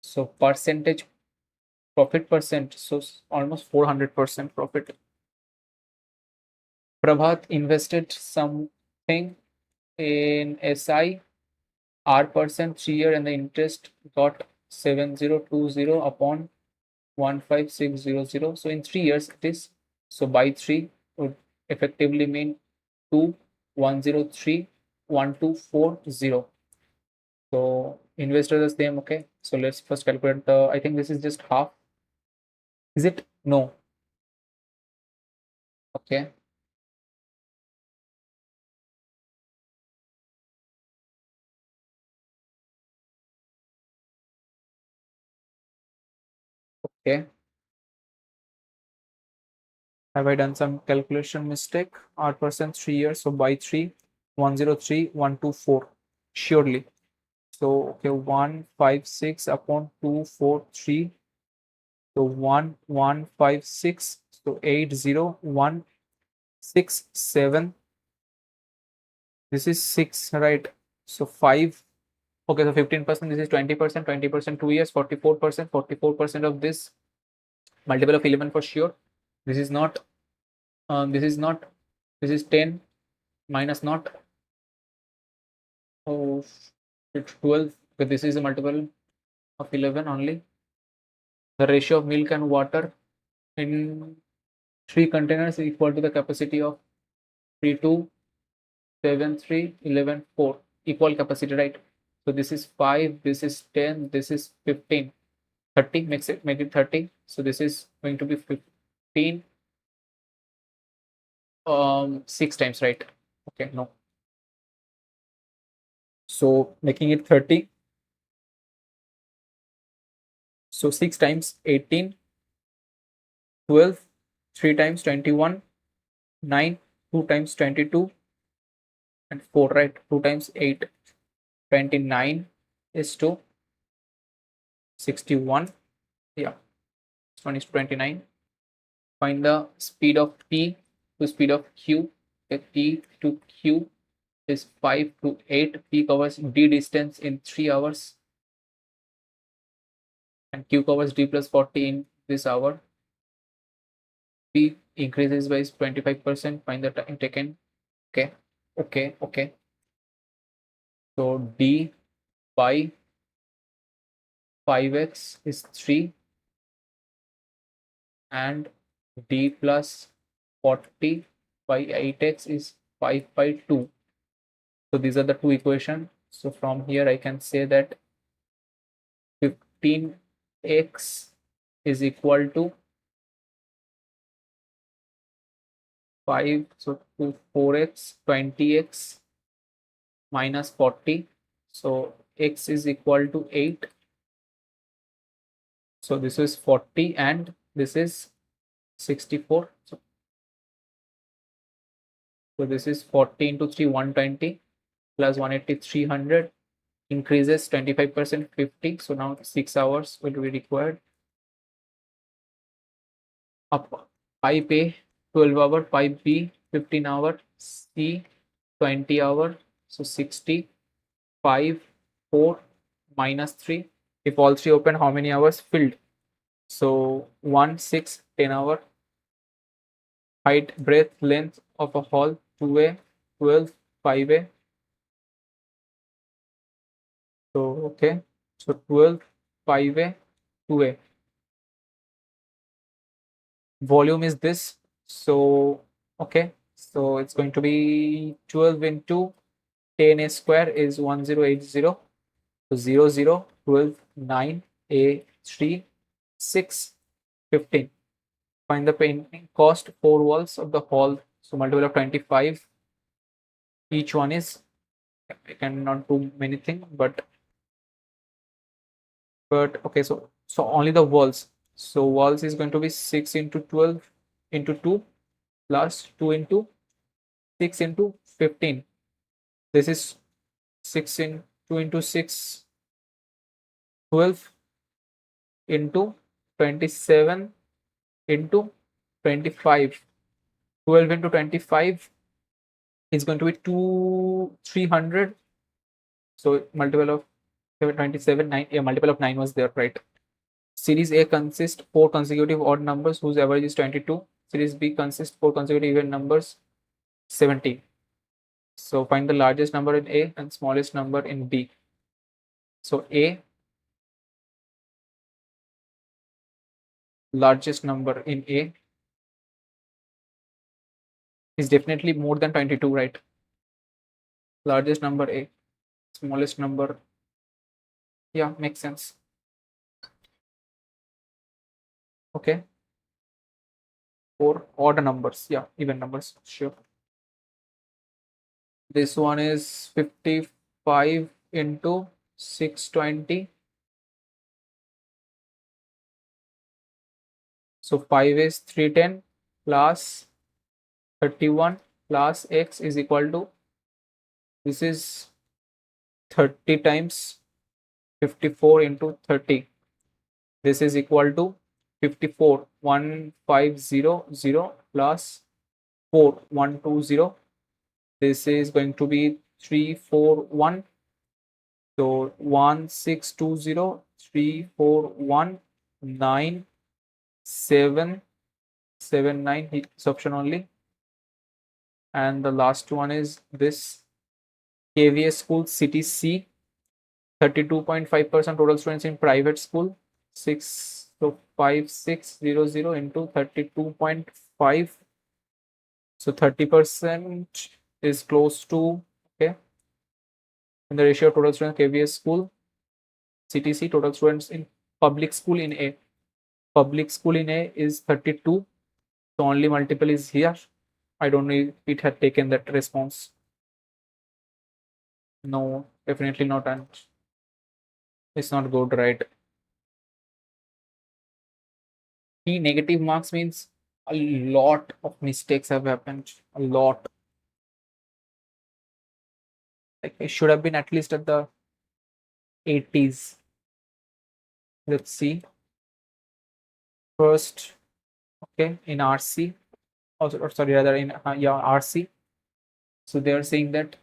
So percentage, profit percent, so almost 400% profit. Prabhat invested something in SI R% 3 year and the interest got 7020 upon 15600. So in 3 years it is, so by 3 would effectively mean 21031240. So investors are same. Okay, so let's first calculate the, I think this is just half, is it? No. Okay, okay, have I done some calculation mistake? R% 3 years, so by 3 103124, surely. So okay, 156 upon 243, so 1156, so 80167. This is 6, right? So 5. Okay, so 15%, this is 20%, 20% 2 years, 44%, 44% of this, multiple of 11 for sure. This is not, this is not, this is 10 minus not, oh, it's 12, but this is a multiple of 11 only. The ratio of milk and water in 3 containers is equal to the capacity of 3, 2, 7, 3, 11, 4. Equal capacity, right? So this is 5, this is 10, this is 15. 30, make it 30. So this is going to be 15, 6 times, right? Okay, no. So making it 30. So 6 times 18, 12, 3 times 21, 9, 2 times 22, and 4, right? 2 times 8, 29 is to 61. Yeah, this one is 29. Find the speed of P to speed of Q. Okay, P to Q is 5 to 8. P covers D distance in 3 hours. And Q covers D plus 40 in this hour. P increases by 25%. Find the time taken. Okay, okay, okay. So D by 5x is 3 and D plus 40 by 8x is 5 by 2. So these are the two equations. So from here I can say that 15x is equal to 5, so to 4x, 20x minus 40. So x is equal to 8. So this is 40 and this is 64. So this is 40 into 3, 120 plus 180, 300, increases 25%, 50. So now 6 hours will be required. Up pipe A 12 hour, pipe B 15 hour, C 20 hour. So 60, 5, 4 minus 3. If all three open, how many hours filled? So 1, 6, 10 hour. Height, breadth, length of a hall 2A, 12, 5A. So okay, so 12, 5A, 2A. Volume is this. So okay, so it's going to be 12 into 10A square is 1080. So 0, 0, 12, 9, A, 3, 6, 15. Find the painting cost 4 walls of the hall. So multiple of 25. Each one is, I cannot do many things, but okay, so only the walls. So walls is going to be 6 into 12 into 2 plus 2 into 6 into 15. This is 6 in 2 into 6, 12 into 27 into 25. 12 into 25 is going to be 300. So multiple of 27, 9. Yeah, multiple of 9 was there, right? Series A consists 4 consecutive odd numbers whose average is 22. Series B consists 4 consecutive even numbers, 70. So find the largest number in A and smallest number in B. So A, largest number in A is definitely more than 22, right? Largest number A, smallest number. Yeah, makes sense. Okay. 4 odd numbers. Yeah, even numbers. Sure. This one is 55 into 620. So 5 is 310 plus 31 plus x is equal to, this is 30 times 54 into 30. This is equal to 54, 1500 plus 4, 120. This is going to be 341. So 1620, 341, 9, 7, 79 is option only. And the last one is this KVS school, city C, 32.5% total students in private school, 6, so 5600 into 32.5. So 30% is close to, okay. And the ratio of total students KVS school, CTC, total students in public school in A. Public school in A is 32. So only multiple is here. I don't know if it had taken that response. No, definitely not. And it's not good, right? P negative marks means a lot of mistakes have happened. A lot. Like it should have been at least at the 80s. Let's see. First, okay, in RC, also, or sorry, rather in yeah, RC. So they are saying that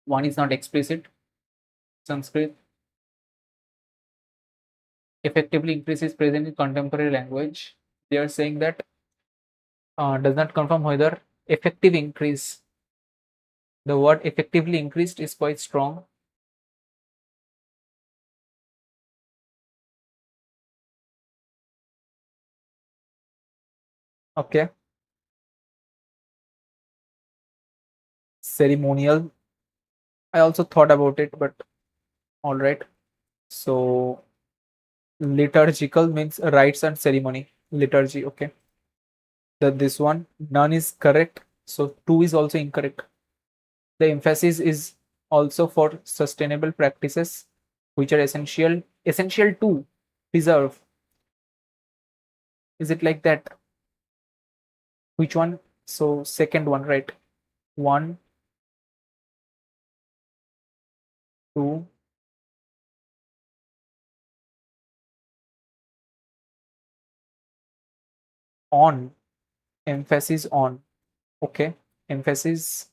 one is not explicit. Sanskrit effectively increases present in contemporary language. They are saying that does not confirm whether effective increase. The word effectively increased is quite strong. Okay. Ceremonial. I also thought about it, but all right. So liturgical means rites and ceremony. Liturgy. Okay. That this one none is correct. So two is also incorrect. The emphasis is also for sustainable practices, which are essential to preserve. Is it like that? Which one? So second one, right? One, two, on. Emphasis on. Okay. Emphasis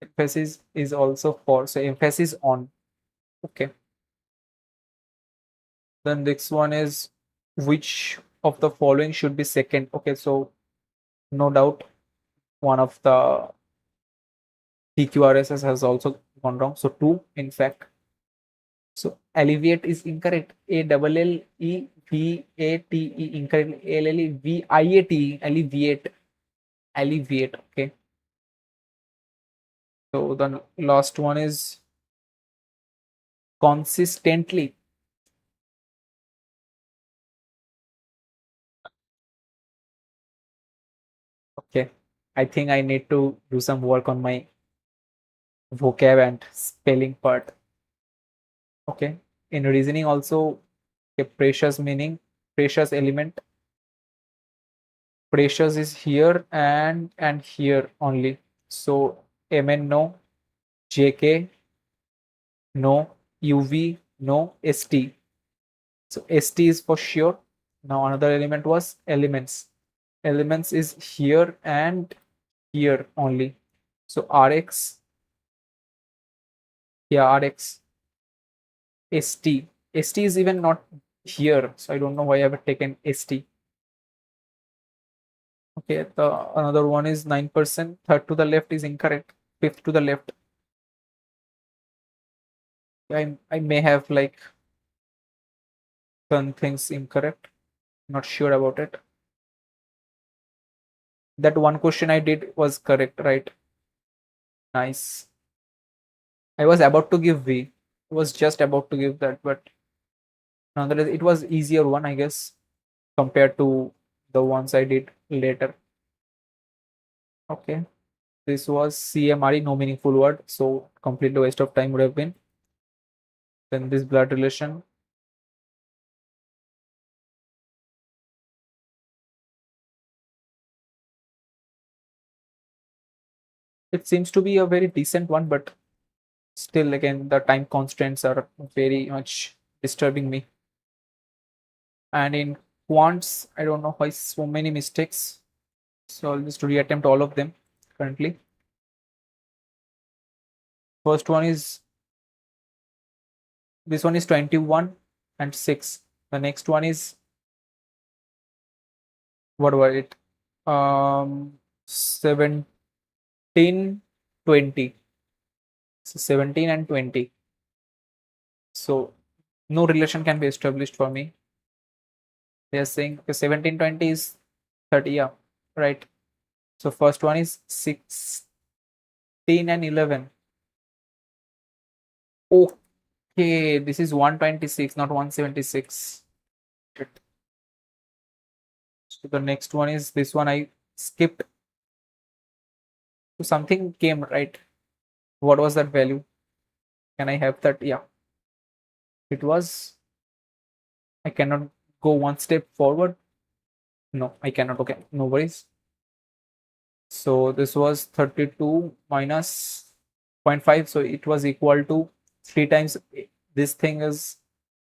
emphasis is also for. So emphasis on. Okay. Then next one is which of the following should be second. Okay, so no doubt one of the PQRSS has also gone wrong. So two, in fact. So alleviate is incorrect. ALLEVATE incorrect. ALLEVIATE alleviate. Alleviate. Okay. So the last one is consistently. Okay. I think I need to do some work on my vocab and spelling part. Okay. In reasoning also, a precious meaning, precious element. Precious is here and here only. So MN no, JK no, UV no, ST. So ST is for sure. Now another element was elements. Elements is here and here only. So RX, yeah, RX, ST. ST is even not here. So I don't know why I have taken ST. Okay, the another one is 9%. Third to the left is incorrect. Fifth to the left. I may have like done things incorrect. Not sure about it. That one question I did was correct, right? Nice. I was about to give V. I was just about to give that, but nonetheless, it was easier one, I guess, compared to the ones I did later. Okay. This was CMRE, no meaningful word, so completely waste of time would have been. Then this blood relation. It seems to be a very decent one, but still, again, the time constraints are very much disturbing me. And in quants, I don't know why so many mistakes. So I'll just reattempt all of them currently. First one is this one is 21 and 6. The next one is What was it? 17, 20. So 17 and 20. So no relation can be established for me. They are saying okay, 17, 20 is 30. Yeah, right. So first one is 16 and 11. Okay, this is 126, not 176. Shit. So the next one is this one I skipped. So something came right. What was that value? Can I have that? Yeah, it was. I cannot go one step forward. No, I cannot. Okay, no worries. So this was 32 minus zero point 0.5. So it was equal to 3 times this thing is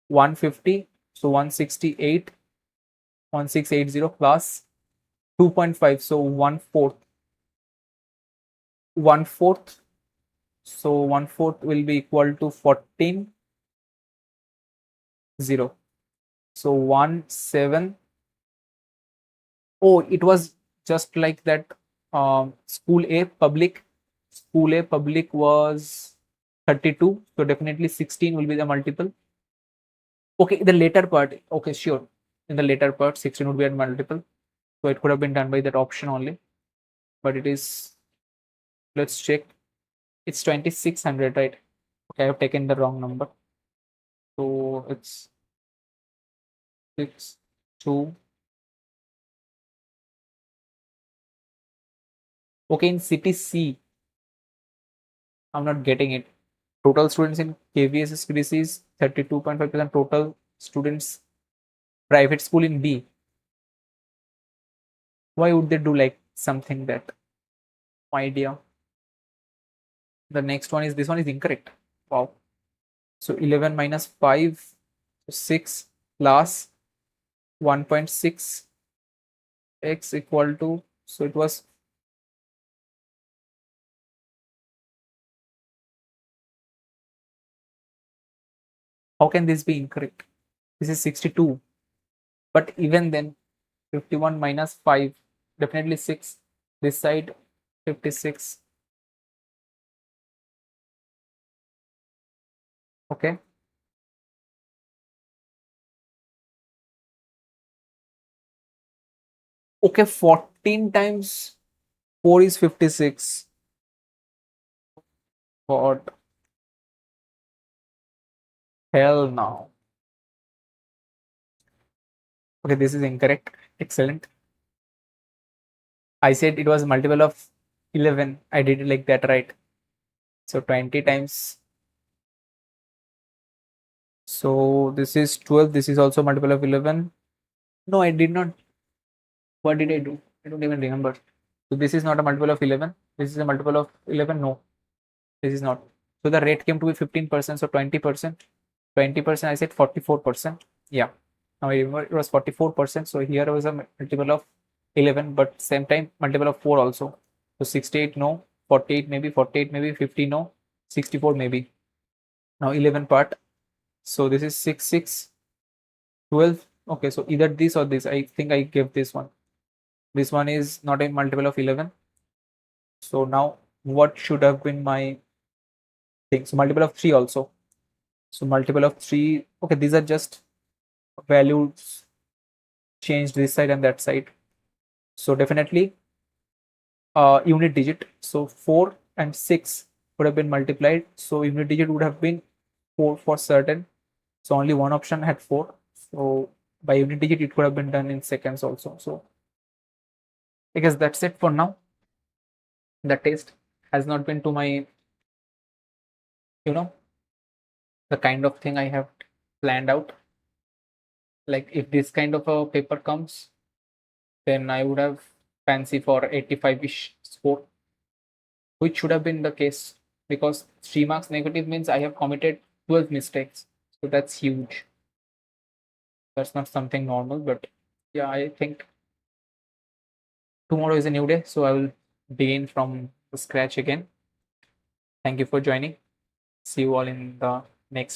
150. So 168, 1680 plus 2.5. So one fourth. So one fourth will be equal to 14 0. So 1 7. Oh, it was just like that. School A public was 32. So definitely 16 will be the multiple. Okay, the later part. Okay, sure. In the later part, 16 would be a multiple. So it could have been done by that option only. But it is, let's check. It's 2600, right? Okay, I have taken the wrong number. So it's 6, 2. Okay, in city C, I'm not getting it. Total students in KVS is 32.5%. Total students private school in B. Why would they do like something that? No idea. The next one is this one is incorrect. Wow. So 11 minus 5, 6 plus 1.6 x equal to, so it was, how can this be incorrect? This is 62. But even then, 51 minus 5, definitely 6. This side, 56. Okay. Okay, 14 times 4 is 56. What? Hell no. Okay, this is incorrect. Excellent. I said it was multiple of 11. I did it like that, right? So 20 times. So this is 12. This is also multiple of 11. No, I did not. What did I do? I don't even remember. So this is not a multiple of 11. This is a multiple of 11. No, this is not. So the rate came to be 15%. So 20%. 20%. I said 44%. Yeah. Now I remember it was 44%. So here was a multiple of 11, but same time multiple of 4 also. So 68 no, 48 maybe, 48 maybe, 50 no, 64 maybe. Now 11 part. So this is 6, 6, 12. Okay, so either this or this. I think I gave this one. This one is not a multiple of 11. So now what should have been my thing? So multiple of 3 also. So multiple of 3. Okay, these are just values changed this side and that side. So definitely unit digit. So 4 and 6 would have been multiplied. So unit digit would have been 4 for certain. So only one option had 4. So by unit digit, it could have been done in seconds also. So I guess that's it for now. The test has not been to my, you know, the kind of thing I have planned out. Like if this kind of a paper comes, then I would have fancy for 85-ish score, which should have been the case because 3 marks negative means I have committed 12 mistakes. So that's huge. That's not something normal, but yeah, I think tomorrow is a new day. So I will begin from the scratch again. Thank you for joining. See you all in the next